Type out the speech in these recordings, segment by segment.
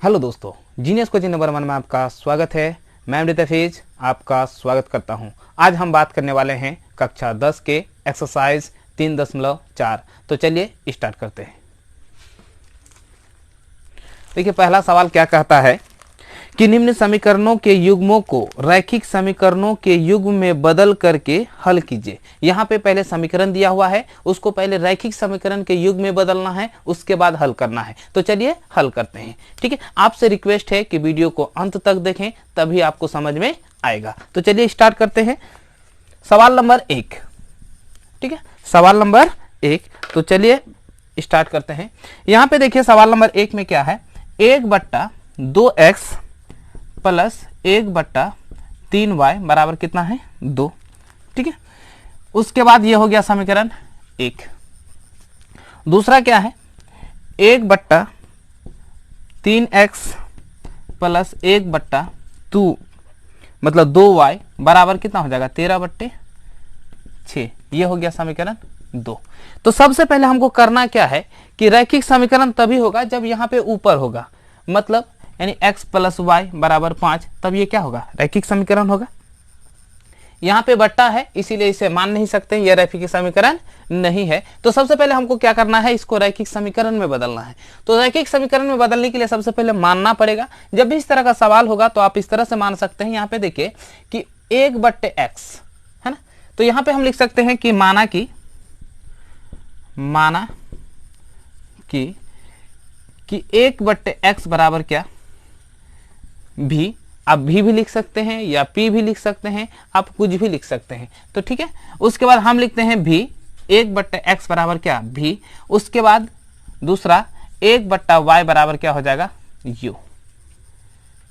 Hello दोस्तों, genius coaching number 1 में आपका स्वागत है। मैं अमृत हफीज आपका स्वागत करता हूं। आज हम बात करने वाले हैं कक्षा 10 के एक्सरसाइज 3.4। तो चलिए स्टार्ट करते हैं। देखिए, पहला सवाल क्या कहता है कि निम्न समीकरणों के युग्मों को रैखिक समीकरणों के युग्म में बदल करके हल कीजिए। यहाँ पे पहले समीकरण दिया हुआ है, उसको पहले रैखिक समीकरण के युग्म में बदलना है, उसके बाद हल करना है। तो चलिए हल करते हैं। ठीक है, आपसे रिक्वेस्ट है कि वीडियो को अंत तक देखें, तभी आपको समझ में आएगा। तो चलिए स्टार्ट करते हैं। सवाल नंबर 1। ठीक है, सवाल नंबर 1। तो चलिए स्टार्ट करते हैं। यहाँ पे देखिए सवाल नंबर 1 में क्या है, 1/2x प्लस 1/3y बराबर कितना है 2। ठीक है, उसके बाद ये हो गया समीकरण 1। दूसरा क्या है, 1/3x प्लस 1/2 मतलब 2y बराबर कितना हो जाएगा 13/6। ये हो गया समीकरण 2। तो सबसे पहले हमको करना क्या है कि रैखिक समीकरण तभी होगा जब यहाँ पे ऊपर होगा, मतलब यानी x प्लस वाई बराबर 5, तब ये क्या होगा रैखिक समीकरण होगा। यहाँ पे बट्टा है इसीलिए इसे मान नहीं सकते, यह रैखिक समीकरण नहीं है। तो सबसे पहले हमको क्या करना है, इसको रैखिक समीकरण में बदलना है। तो रैखिक समीकरण में बदलने के लिए सबसे पहले मानना पड़ेगा। जब भी इस तरह का सवाल होगा तो आप इस तरह से मान सकते हैं। यहाँ पे देखिए कि 1/x है ना, तो यहाँ पे हम लिख सकते हैं कि माना कि 1/x बराबर क्या भी। आप भी लिख सकते हैं या p भी लिख सकते हैं, आप कुछ भी लिख सकते हैं। तो ठीक है, उसके बाद हम लिखते हैं भी 1/x बराबर क्या भी। उसके बाद दूसरा 1/y बराबर क्या हो जाएगा u।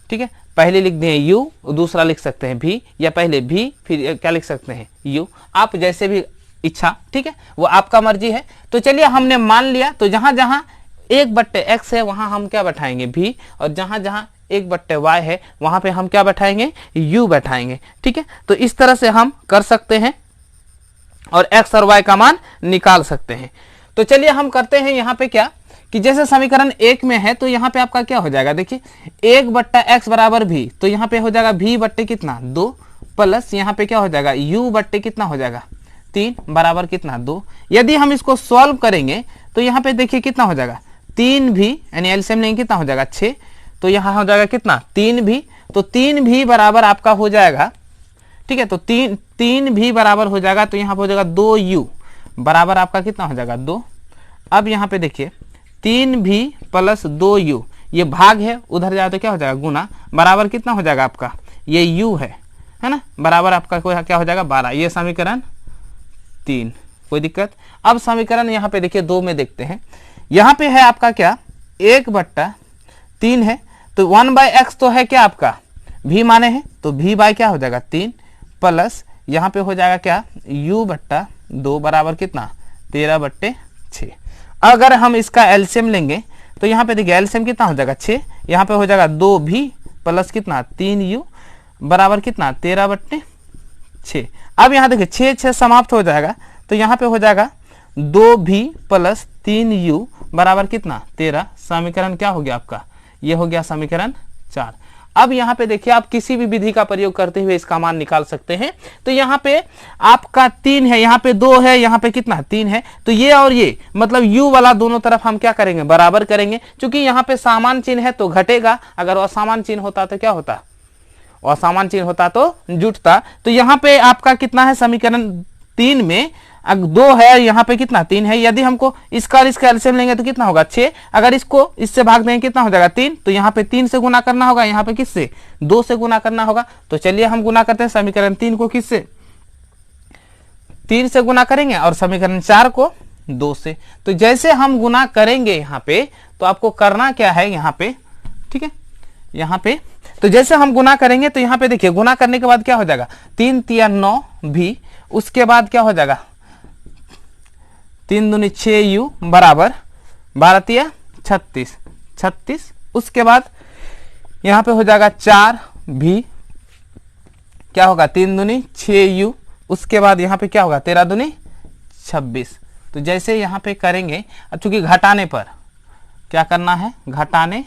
ठीक है, पहले लिख दें u, दूसरा लिख सकते हैं भी, या पहले भी फिर क्या लिख सकते हैं u, आप जैसे भी इच्छा। ठीक है, वो आपका मर्जी है। तो चलिए हमने मान लिया, तो जहां जहां 1/x है वहां हम क्या बैठाएंगे भी, और जहां जहां 1/y है वहां पे हम क्या बैठाएंगे u बैठाएंगे। ठीक है, तो इस तरह से हम कर सकते हैं और x और y का मान निकाल सकते हैं। तो चलिए हम करते हैं यहाँ पे क्या कि जैसे समीकरण 1 में है तो यहाँ पे आपका क्या हो जाएगा, देखिए 1/x बराबर भी, तो यहाँ पे हो जाएगा v बट्टे कितना 2 प्लस यहाँ पे क्या हो जाएगा u बट्टे कितना हो जाएगा 3 बराबर कितना 2। यदि हम इसको सॉल्व करेंगे तो यहाँ पे देखिए कितना हो जाएगा 3 भी, यानी एलसीएम लेंगे कितना हो जाएगा 6, तो यहाँ हो जाएगा कितना 3 भी, तो 3 भी बराबर आपका हो जाएगा। ठीक है, तो 3 भी बराबर हो जाएगा, तो यहाँ पे हो जाएगा 2u बराबर आपका कितना हो जाएगा 2। अब यहाँ पे देखिए 3 भी प्लस 2u, ये भाग है, उधर जाए तो क्या हो जाएगा गुना, बराबर कितना हो जाएगा आपका ये u है ना, बराबर आपका क्या हो जाएगा 12। ये समीकरण 3, कोई दिक्कत। अब समीकरण यहाँ पे देखिए 2 में देखते हैं। यहाँ पे है आपका क्या 1/3 है, तो 1/x तो है क्या आपका v माने हैं, तो v बाय क्या हो जाएगा 3 प्लस यहाँ पे हो जाएगा क्या u/2 बराबर कितना 13/6। अगर हम इसका एलसीएम लेंगे तो यहाँ पे देखिए एलसीएम कितना हो जाएगा 6, यहाँ पे हो जाएगा 2v प्लस कितना 3u बराबर कितना 13/6। अब यहाँ देखिए 6 समाप्त हो जाएगा, तो यहाँ पे हो जाएगा 2v प्लस 3u बराबर कितना 13। समीकरण क्या हो गया आपका, ये हो गया समीकरण 4। अब यहाँ पे देखिए आप किसी भी विधि का प्रयोग करते हुए इसका मान निकाल सकते हैं। तो यहाँ पे आपका 3 है, यहाँ पे 2 है, यहाँ पे कितना 3 है, तो ये और ये मतलब u वाला दोनों तरफ हम क्या करेंगे बराबर करेंगे। क्योंकि यहाँ पे समान चिन्ह है तो घटेगा, अगर असामान चिन्ह होता तो क्या होता, असामान चिन्ह होता तो जुटता। तो यहाँ पे आपका कितना है समीकरण 3 में 2 है, यहाँ पे कितना 3 है। यदि हमको इसका और इसका एलसीएम लेंगे तो कितना होगा 6, अगर इसको इससे भाग देंगे कितना हो जाएगा 3, तो यहाँ पे 3 से गुना करना होगा, यहाँ पे किससे 2 से गुना करना होगा। तो चलिए हम गुना करते हैं समीकरण 3 को किससे 3 से गुना करेंगे और समीकरण 4 को 2 से। तो जैसे हम गुना करेंगे यहाँ पे तो आपको करना क्या है यहाँ पे, ठीक है, यहाँ पे तो जैसे हम गुना करेंगे तो यहाँ पे देखिए गुना करने के बाद क्या हो जाएगा 3 तिया 9 भी, उसके बाद क्या हो जाएगा 3 दूनी 6u बराबर 12 तिया 36। उसके बाद यहाँ पे हो जाएगा 4 भी, क्या होगा 3 दूनी 6u, उसके बाद यहाँ पे क्या होगा 13 दूनी 26। तो जैसे यहाँ पे करेंगे, चूंकि घटाने पर क्या करना है, घटाने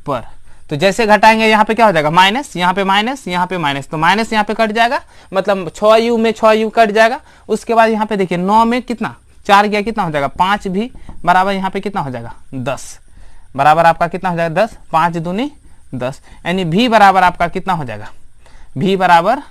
पर। तो जैसे घटाएंगे यहाँ पे क्या हो जाएगा माइनस, यहाँ पे माइनस, यहाँ पे माइनस, तो माइनस यहाँ पे कट जाएगा, मतलब 6u में 6u कट जाएगा। उसके बाद यहाँ पे देखिए 9 में कितना 4 गया, कितना हो जाएगा 5 भी बराबर यहाँ पे कितना हो जाएगा 10, बराबर आपका कितना हो जाएगा 10, 5 दूनी 10, यानी v बराबर आपका कितना हो जाएगा, v बराबर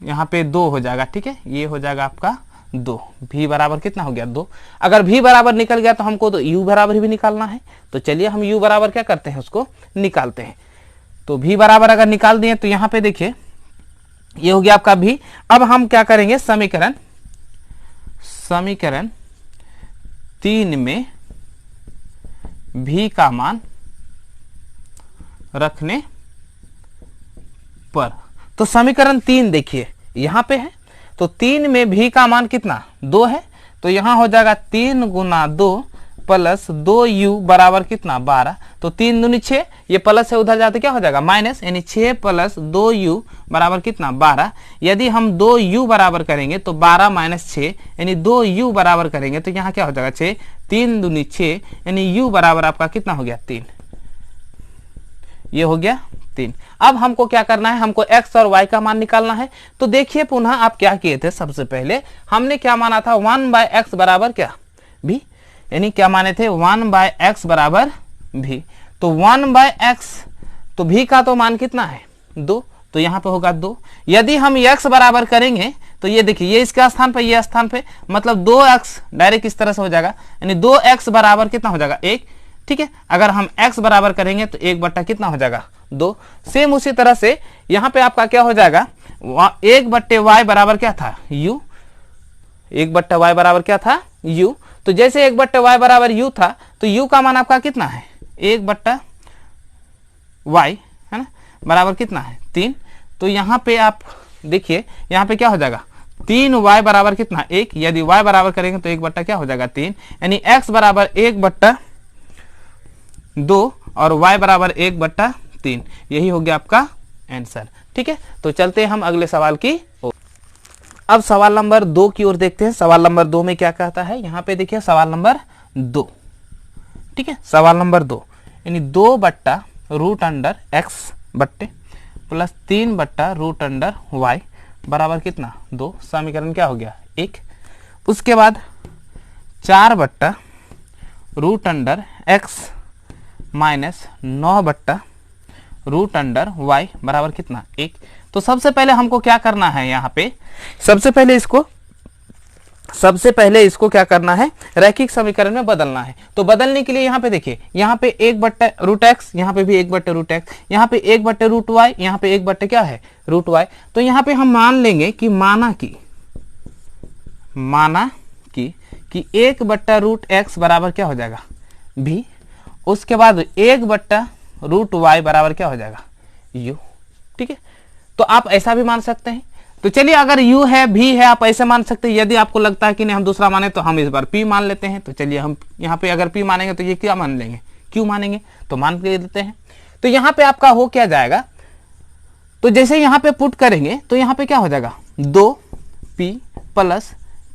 यहाँ पे 2 हो जाएगा। ठीक है, ये हो जाएगा आपका 2, v बराबर कितना हो गया 2। अगर v बराबर निकल गया तो हमको तो u बराबर भी निकालना है, तो चलिए हम u बराबर क्या करते हैं उसको निकालते हैं। तो v बराबर अगर निकाल दिए तो यहाँ पे देखिए ये हो गया आपका v। अब हम क्या करेंगे, समीकरण 3 में v का मान रखने पर, तो समीकरण 3 देखिए यहाँ पे है, तो 3 में v का मान कितना 2 है, तो यहाँ हो जाएगा 3 गुना 2 प्लस 2u बराबर कितना 12, तो 3 दूनी 6, ये प्लस से उधर जाते क्या हो जाएगा माइनस, यानी 6 प्लस 2u बराबर कितना 12। यदि हम 2u बराबर करेंगे तो 12 माइनस 6 यानी 2u बराबर करेंगे तो यहाँ क्या हो जाएगा 6, 3 दूनी 6 यानी u बराबर आपका कितना हो गया 3, ये हो गया 3। अब हमको क्या करना है, हमको x और y का मान निकालना है। तो देखिए पुनः आप क्या किए थे, सबसे पहले हमने क्या माना था 1/x बराबर क्या v, यानी क्या माने थे 1/x बराबर v। तो 1/x, तो v का तो मान कितना है 2, तो यहाँ पे होगा 2। यदि हम x बराबर करेंगे तो ये देखिए ये इसके स्थान पे, ये स्थान पे, मतलब 2x डायरेक्ट इस तरह से हो जाएगा, यानी 2x बराबर कितना हो जाएगा 1। ठीक है, अगर हम x बराबर करेंगे तो 1 बट्टा कितना हो जाएगा 2। सेम उसी तरह से यहाँ पे आपका क्या हो जाएगा 1 बट्टे y बराबर क्या था u, 1 बट्टा y बराबर क्या था u। तो जैसे 1 बट्टे y बराबर u था तो u का मान आपका कितना है 1 बट्टा y है ना, बराबर कितना है 3। तो यहाँ पे आप देखिए यहाँ पे क्या हो जाएगा 3y बराबर कितना 1, यदि y बराबर करेंगे तो 1 बट्टा क्या हो जाएगा 3, यानी x बराबर 1 बट्टा 2 और y बराबर 1 बट्टा 3, यही हो गया आपका आंसर। ठीक है, तो चलते हैं हम अगले सवाल की ओर। अब सवाल नंबर 2 की ओर देखते हैं। सवाल नंबर 2 में क्या कहता है, यहाँ पे देखिए सवाल नंबर 2। ठीक है, सवाल नंबर 2 यानी 2 बट्टा रूट अंडर x बट्टे प्लस 3 बट्टा रूट अंडर y बराबर कितना 2, समीकरण क्या हो गया 1। उसके बाद 4 बट्टा रूट अंडर x माइनस 9 बट्टा रूट अंडर y बराबर कितना 1। तो सबसे पहले हमको क्या करना है, यहाँ पे सबसे पहले इसको क्या करना है, रैखिक समीकरण में बदलना है। तो बदलने के लिए यहाँ पे देखिए, यहाँ पे 1 बट्टे रूट x, यहाँ पे भी 1 बट्टे रूट x, यहाँ पे 1 बट्टे रूट y, यहाँ पे 1 बट्टे क्या है रूट y। तो यहाँ पे हम मान लेंगे कि माना कि 1 बट्टा रूट x बराबर क्या हो जाएगा v। उसके बाद 1 बट्टा रूट y बराबर क्या हो जाएगा u। ठीक है, तो आप ऐसा भी मान सकते हैं। तो चलिए अगर u है v है आप ऐसे मान सकते हैं। यदि आपको लगता है कि नहीं हम दूसरा माने तो हम इस बार p मान लेते हैं। तो चलिए हम यहाँ पे अगर p मानेंगे तो ये क्या मान लेंगे, q मानेंगे, तो मान के देते हैं। तो यहाँ पे आपका हो क्या जाएगा, तो जैसे यहाँ पे पुट करेंगे तो यहाँ पे क्या हो जाएगा 2p प्लस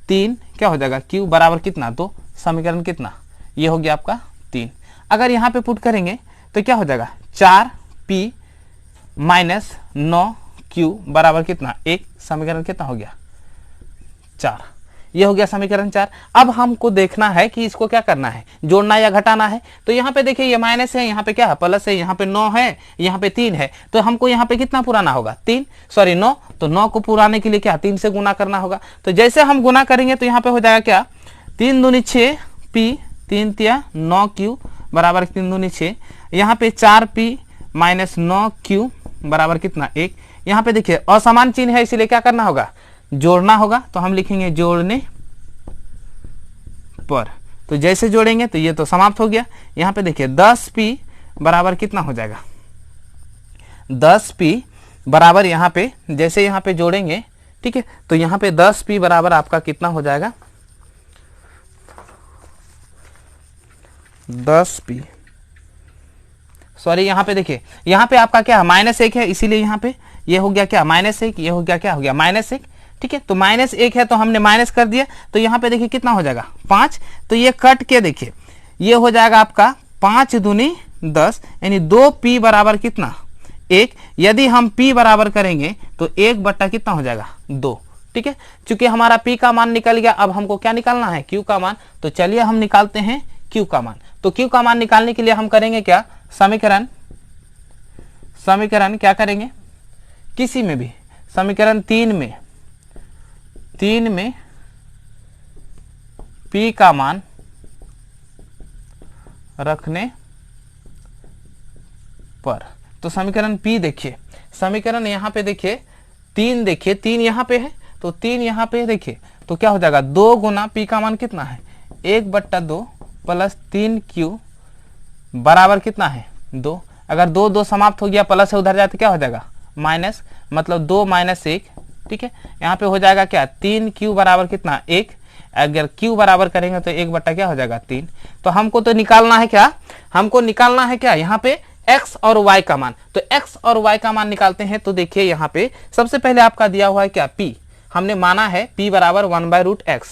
3 क्या हो जाएगा q बराबर कितना 2, समीकरण कितना ये हो गया आपका 3। अगर यहाँ पे पुट करेंगे तो क्या हो जाएगा 4p माइनस 9q बराबर कितना 1, समीकरण कितना हो गया 4, ये हो गया समीकरण 4। अब हमको देखना है कि इसको क्या करना है, जोड़ना या घटाना है। तो यहाँ पे देखिए ये माइनस है, यहाँ पे क्या है प्लस है, यहाँ पे 9 है, यहाँ पे 3 है। तो हमको यहाँ पे कितना पुराना होगा 9, तो 9 को पुराने के लिए क्या 3 से गुना करना होगा। तो जैसे हम गुना करेंगे तो यहाँ पे हो जाएगा क्या 3 दूनी 6p 3 तिया 9q बराबर 3 दूनी 6, यहाँ पे 4p माइनस 9q बराबर कितना 1। यहाँ पे देखिए असमान चिन्ह है इसीलिए क्या करना होगा जोड़ना होगा। तो हम लिखेंगे जोड़ने पर। तो जैसे जोड़ेंगे तो ये तो समाप्त हो गया। यहाँ पे देखिए 10p बराबर कितना हो जाएगा 10p बराबर यहाँ पे जैसे यहाँ पे जोड़ेंगे, ठीक है, तो यहाँ पे 10p बराबर आपका कितना हो जाएगा 10p, सॉरी यहाँ पे देखिए यहाँ पे आपका क्या -1 है, इसीलिए यहाँ पे ये हो गया क्या -1, ये हो गया क्या हो गया -1। ठीक है, तो -1 है तो हमने माइनस कर दिया। तो यहाँ पे देखिए कितना हो जाएगा 5। तो ये कट के देखिए ये हो जाएगा आपका 5 दूनी 10 यानी 2p बराबर कितना 1। यदि हम p बराबर करेंगे तो 1 बट्टा कितना हो जाएगा 2। ठीक है, चूंकि हमारा p का मान निकल गया, अब हमको क्या निकालना है q का मान। तो चलिए हम निकालते हैं q का मान। तो q का मान निकालने के लिए हम करेंगे क्या, समीकरण क्या करेंगे, किसी में भी समीकरण 3 में p का मान रखने पर। तो समीकरण p देखिए, समीकरण यहाँ पे देखिए 3, देखिए 3 यहाँ पे है तो 3 यहाँ पे देखिए, तो क्या हो जाएगा 2 गुना p का मान कितना है 1/2 प्लस 3q बराबर कितना है 2। अगर 2 2 समाप्त हो गया, प्लस से उधर जाए तो क्या हो जाएगा माइनस, मतलब 2 - 1। ठीक है, यहाँ पे हो जाएगा क्या 3q बराबर कितना 1। अगर q बराबर करेंगे तो 1 बट्टा क्या हो जाएगा 3। तो हमको तो निकालना है क्या, हमको निकालना है क्या यहाँ पे x और y का मान। तो x और y का मान निकालते हैं। तो देखिए यहाँ पे सबसे पहले आपका दिया हुआ है क्या p, हमने माना है p बराबर 1/√x।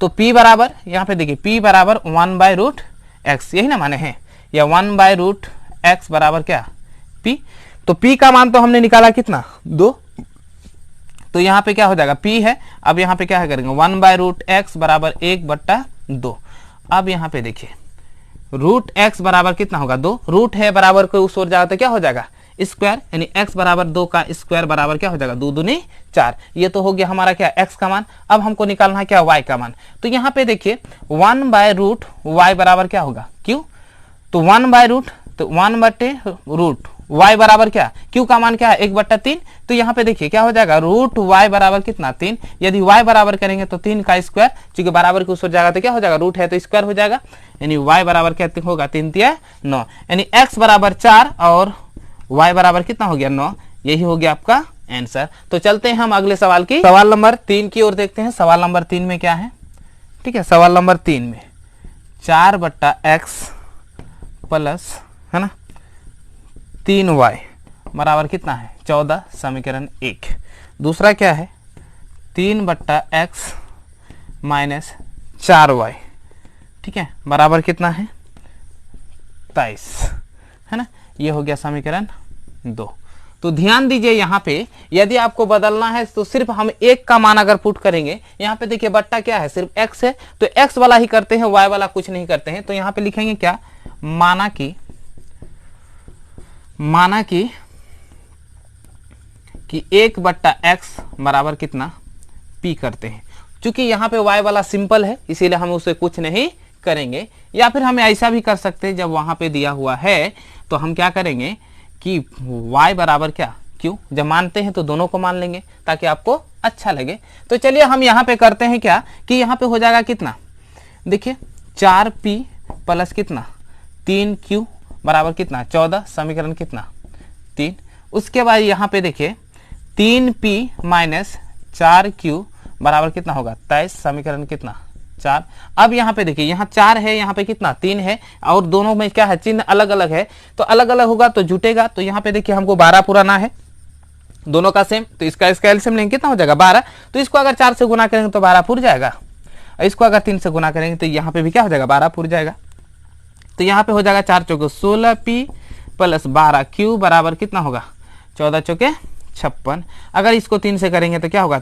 तो p बराबर यहाँ पे देखिए p बराबर 1/√x, यही ना माने हैं, या 1/√x बराबर क्या p। तो p का मान तो हमने निकाला कितना 2। तो यहाँ पे क्या हो जाएगा p है, अब यहाँ पे क्या करेंगे 1/√x बराबर 1/2। अब यहाँ पे देखिए √x बराबर कितना होगा 2, रूट है बराबर को उस ओर जाएगा तो क्या हो जाएगा स्क्वायर, यानी x बराबर 2 का स्क्वायर बराबर क्या हो जाएगा 2 दूनी 4। ये तो हो गया हमारा क्या x का मान। अब हमको निकालना है क्या y का मान। तो यहाँ पे देखिए 1/√y बराबर क्या होगा q। तो 1/√, तो 1/√, y बराबर क्या q का मान क्या है 1/3। तो यहाँ पे देखिए क्या हो जाएगा √y बराबर कितना 3। यदि y बराबर करेंगे तो 3 का स्क्वायर, चूंकि बराबर के उस ओर जाएगा तो क्या हो जाएगा रूट है तो स्क्वायर हो जाएगा, यानी y बराबर क्या होगा 3 × 9, यानी x बराबर 4 और y बराबर कितना हो गया 9। यही हो गया आपका आंसर। तो चलते हैं हम अगले सवाल की, सवाल नंबर 3 की ओर देखते हैं। सवाल नंबर 3 में क्या है, ठीक है, सवाल नंबर 3 में 4/x प्लस है ना 3y बराबर कितना है 14, समीकरण 1। दूसरा क्या है 3/x माइनस 4y, ठीक है, बराबर कितना है 23, है ना। ये हो गया समीकरण 2। तो ध्यान दीजिए यहाँ पे यदि आपको बदलना है तो सिर्फ हम एक का मान अगर पुट करेंगे, यहाँ पे देखिए बट्टा क्या है सिर्फ x है, तो x वाला ही करते हैं, y वाला कुछ नहीं करते हैं। तो यहाँ पे लिखेंगे क्या, माना कि 1/x बराबर कितना p करते हैं। चूंकि यहाँ पे y वाला सिंपल है इसीलिए हम उसे कुछ नहीं करेंगे, या फिर हमें ऐसा भी कर सकते हैं जब वहां पे दिया हुआ है तो हम क्या करेंगे कि y बराबर क्या q, जब मानते हैं तो दोनों को मान लेंगे ताकि आपको अच्छा लगे। तो चलिए हम यहाँ पे करते हैं क्या कि यहाँ पे हो जाएगा कितना, देखिए 4p प्लस कितना 3q बराबर कितना 14, समीकरण कितना 3। उसके बाद यहाँ पे देखिए 3p माइनस 4q बराबर कितना होगा 23, समीकरण कितना 4। अब यहाँ पे देखिए यहाँ 4 है, यहाँ पे कितना 3 है, और दोनों में क्या है चिन्ह अलग अलग है, तो अलग अलग होगा तो जुटेगा। तो यहाँ पे देखिए हमको 12 पुराना है, दोनों का सेम, तो इसका एलसीएम लेंगे कितना हो जाएगा 12। तो इसको अगर 4 से गुना करेंगे तो 12 पुर जाएगा, इसको अगर 3 से गुना करेंगे तो यहाँ पे भी क्या हो जाएगा 12 पुर जाएगा। तो यहाँ पे हो जाएगा 4 चौके 16p प्लस 12q बराबर कितना होगा 14 चौके 56। अगर इसको 3 से करेंगे तो क्या होगा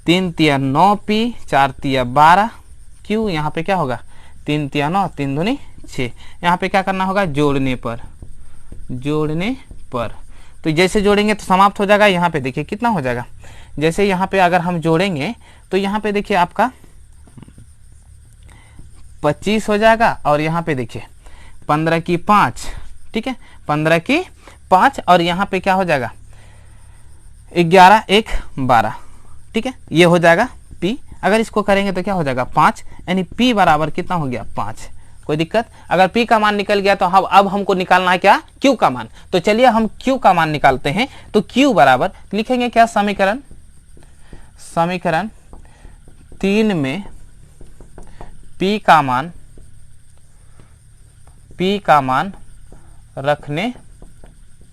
3 तिया 9p 4 तिया 12q, यहाँ पे क्या होगा 3 तिया 9 3 दूनी 6। यहाँ पे क्या करना होगा जोड़ने पर। तो जैसे जोड़ेंगे तो समाप्त हो जाएगा। यहाँ पे देखिए कितना हो जाएगा, जैसे यहाँ पे अगर हम जोड़ेंगे तो यहाँ पे देखिए आपका 25 हो जाएगा, और यहाँ पे देखिए 15 की 5, ठीक है 15 की 5, और यहाँ पे क्या हो जाएगा 11 1 12, ठीक है, ये हो जाएगा p। अगर इसको करेंगे तो क्या हो जाएगा 5, यानी p बराबर कितना हो गया 5। कोई दिक्कत, अगर p का मान निकल गया तो अब हमको निकालना है क्या q का मान। तो चलिए हम q का मान निकालते हैं। तो q बराबर लिखेंगे क्या, समीकरण 3 में p का मान रखने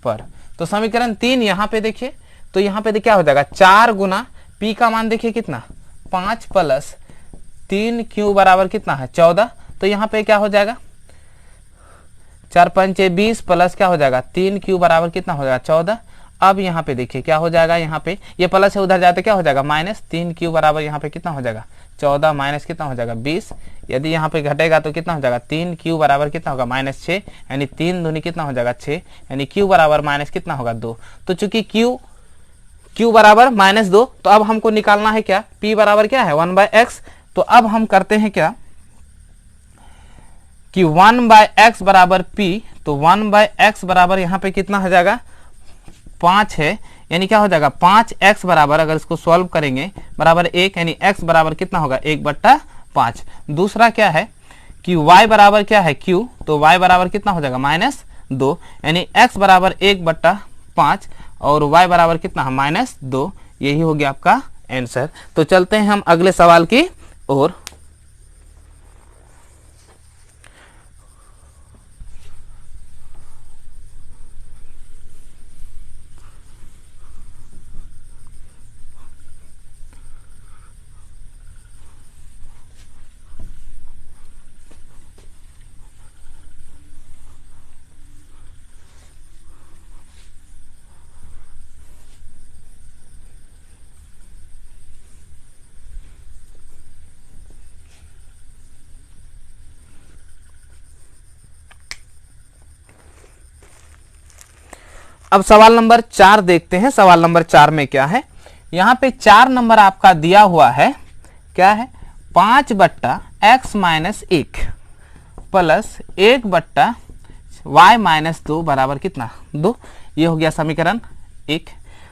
पर। तो समीकरण 3 यहाँ पे देखिए, तो यहाँ पे क्या हो जाएगा 4 गुना p का मान देखिए कितना 5 प्लस 3q बराबर कितना है 14। तो यहाँ पे क्या हो जाएगा 4 पंचे 20 प्लस क्या हो जाएगा 3 क्यू बराबर कितना हो जाएगा 14। अब यहाँ पे देखिए क्या हो जाएगा, यहाँ पे ये प्लस से उधर जाते क्या हो जाएगा माइनस, 3 क्यू बराबर यहाँ पे कितना हो जाएगा 14 माइनस कितना हो जाएगा 20। यदि यहाँ पे घटेगा तो कितना हो जाएगा 3 क्यू बराबर कितना होगा माइनस 6, यानी 3 दूनी कितना हो जाएगा 6, यानी क्यू बराबर माइनस कितना होगा 2। तो चूंकि क्यू बराबर -2, तो अब हमको निकालना है क्या, p बराबर क्या है 1/x। तो अब हम करते हैं क्या कि 1/x बराबर p, तो 1/x बराबर यहाँ पे कितना हो जाएगा 5 है, यानी क्या हो जाएगा 5x बराबर, अगर इसको सॉल्व करेंगे बराबर 1, यानी x बराबर कितना होगा 1/5। दूसरा क्या है कि y बराबर क्या है q, तो y बराबर कितना हो जाएगा -2, यानी x बराबर 1/5 और y बराबर कितना है -2। यही हो गया आपका आंसर। तो चलते हैं हम अगले सवाल की ओर। अब सवाल नंबर 4 देखते हैं। सवाल नंबर 4 में क्या है, यहाँ पे 4 नंबर आपका दिया हुआ है, क्या है 5/x-1 प्लस 1/y-2 बराबर कितना 2। ये हो गया समीकरण 1।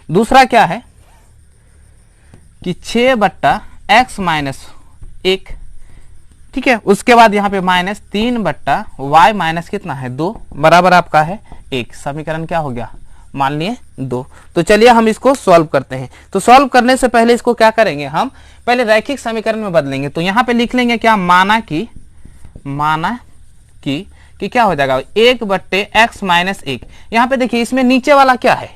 दूसरा क्या है कि 6/x-1, ठीक है, उसके बाद यहाँ पे -3/y- कितना है 2 बराबर आपका है 1। समीकरण क्या हो गया मान लिए 2। तो चलिए हम इसको सॉल्व करते हैं। तो सॉल्व करने से पहले इसको क्या करेंगे, हम पहले रैखिक समीकरण में बदलेंगे। तो यहाँ पे लिख लेंगे क्या, माना कि क्या हो जाएगा 1/x-1। यहाँ पे देखिए इसमें नीचे वाला क्या है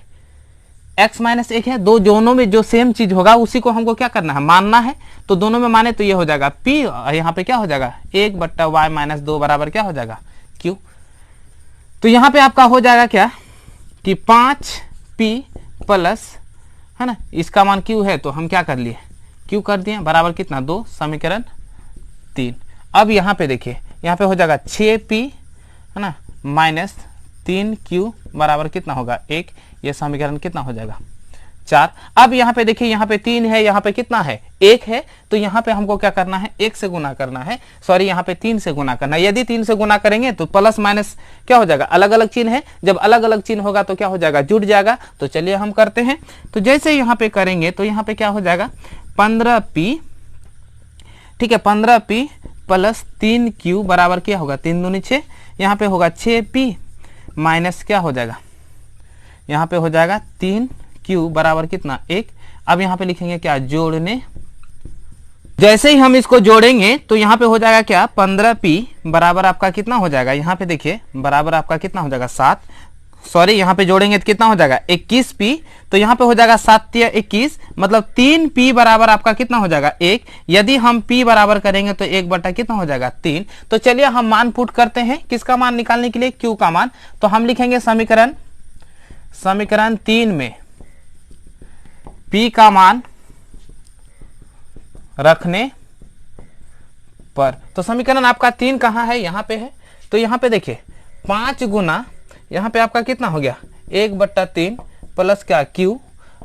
x-1 है, दो दोनों में जो सेम चीज होगा उसी को हमको क्या करना है मानना है। तो दोनों में माने तो ये हो जाएगा p, यहाँ पे क्या हो जाएगा 1/y-2 बराबर क्या हो जाएगा q। तो यहाँ पे आपका हो जाएगा क्या कि 5p प्लस, है ना, इसका मान q है तो हम क्या कर लिए q कर दिए बराबर कितना 2, समीकरण 3। अब यहाँ पे देखिए यहाँ पे हो जाएगा 6p, है ना, -3q बराबर कितना होगा 1। ये समीकरण कितना हो जाएगा 4। अब यहाँ पे देखिए यहाँ पे 3 है, यहाँ पे कितना है 1 है, तो यहाँ पे हमको क्या करना है 1 से गुना करना है, सॉरी यहाँ पे 3 से गुना करना है। यदि 3 से गुना करेंगे तो प्लस माइनस क्या हो जाएगा अलग अलग चिन्ह है, जब अलग अलग चिन्ह होगा तो क्या हो जाएगा जुड़ जाएगा। तो चलिए हम करते हैं। तो जैसे यहाँ पे करेंगे तो यहाँ पे क्या हो जाएगा 15p, ठीक है, 15p प्लस 3q बराबर क्या होगा 3 दूनी 6, यहाँ पे होगा 6p माइनस क्या हो जाएगा, यहाँ पे हो जाएगा 3q बराबर कितना 1। अब यहाँ पे लिखेंगे क्या जोड़ने, जैसे ही हम इसको जोड़ेंगे तो यहाँ पे हो जाएगा क्या 15p बराबर आपका कितना हो जाएगा, यहाँ पे देखिए बराबर आपका कितना हो जाएगा 7, सॉरी यहाँ पे जोड़ेंगे तो कितना हो जाएगा 21p, तो यहाँ पे हो जाएगा 7 या 21, मतलब 3p बराबर आपका कितना हो जाएगा 1। यदि हम p बराबर करेंगे तो 1 कितना हो जाएगा 3। तो चलिए हम मान पुट करते हैं, किसका मान निकालने के लिए q का मान। तो हम लिखेंगे समीकरण 3 में p का मान रखने पर, तो समीकरण आपका 3 कहाँ है, यहाँ पे है। तो यहाँ पे देखिए 5 गुना यहाँ पे आपका कितना हो गया 1/3 प्लस क्या q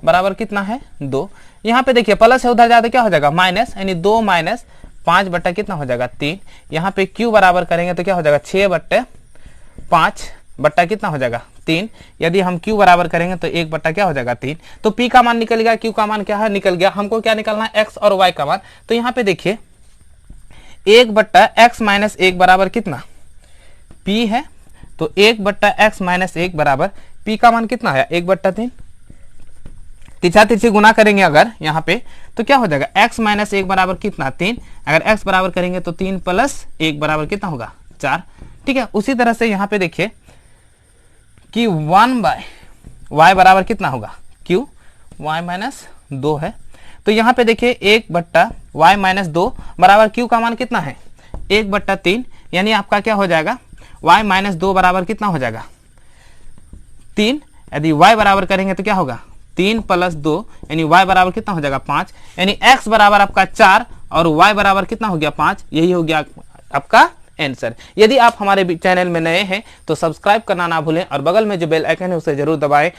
बराबर कितना है 2। यहाँ पे देखिए प्लस है उधर जाते क्या हो जाएगा माइनस, यानी 2 माइनस 5 कितना हो जाएगा 3। यहाँ पे q बराबर करेंगे तो क्या हो जाएगा 6/5 कितना हो जाएगा 3। यदि हम q बराबर करेंगे तो 1 क्या हो जाएगा 3। तो p का मान निकल गया, q का मान क्या है निकल गया। हमको क्या निकालना है x और y का मान। तो यहाँ पे देखिए 1/x-1 बराबर कितना p है, तो 1/x-1 बराबर p का मान कितना है 1/3। तिरछी गुना करेंगे अगर यहाँ पे तो क्या हो जाएगा x-1 बराबर कितना 3। अगर x बराबर करेंगे तो 3 + 1 बराबर कितना होगा 4, ठीक है। उसी तरह से यहाँ पे देखिए कि 1/y बराबर कितना होगा q, y-2 है। तो यहाँ पे देखिए 1/y-2 बराबर q का मान कितना है 1/3, यानी आपका क्या हो जाएगा y माइनस 2 बराबर कितना हो जाएगा 3। यदि y बराबर करेंगे तो क्या होगा 3 + 2 यानी y बराबर कितना हो जाएगा 5, यानी x बराबर आपका 4 और y बराबर कितना हो गया 5। यही हो गया आपका आंसर। यदि आप हमारे चैनल में नए हैं तो सब्सक्राइब करना ना भूलें और बगल में जो बेल आइकन है उसे जरूर दबाएं।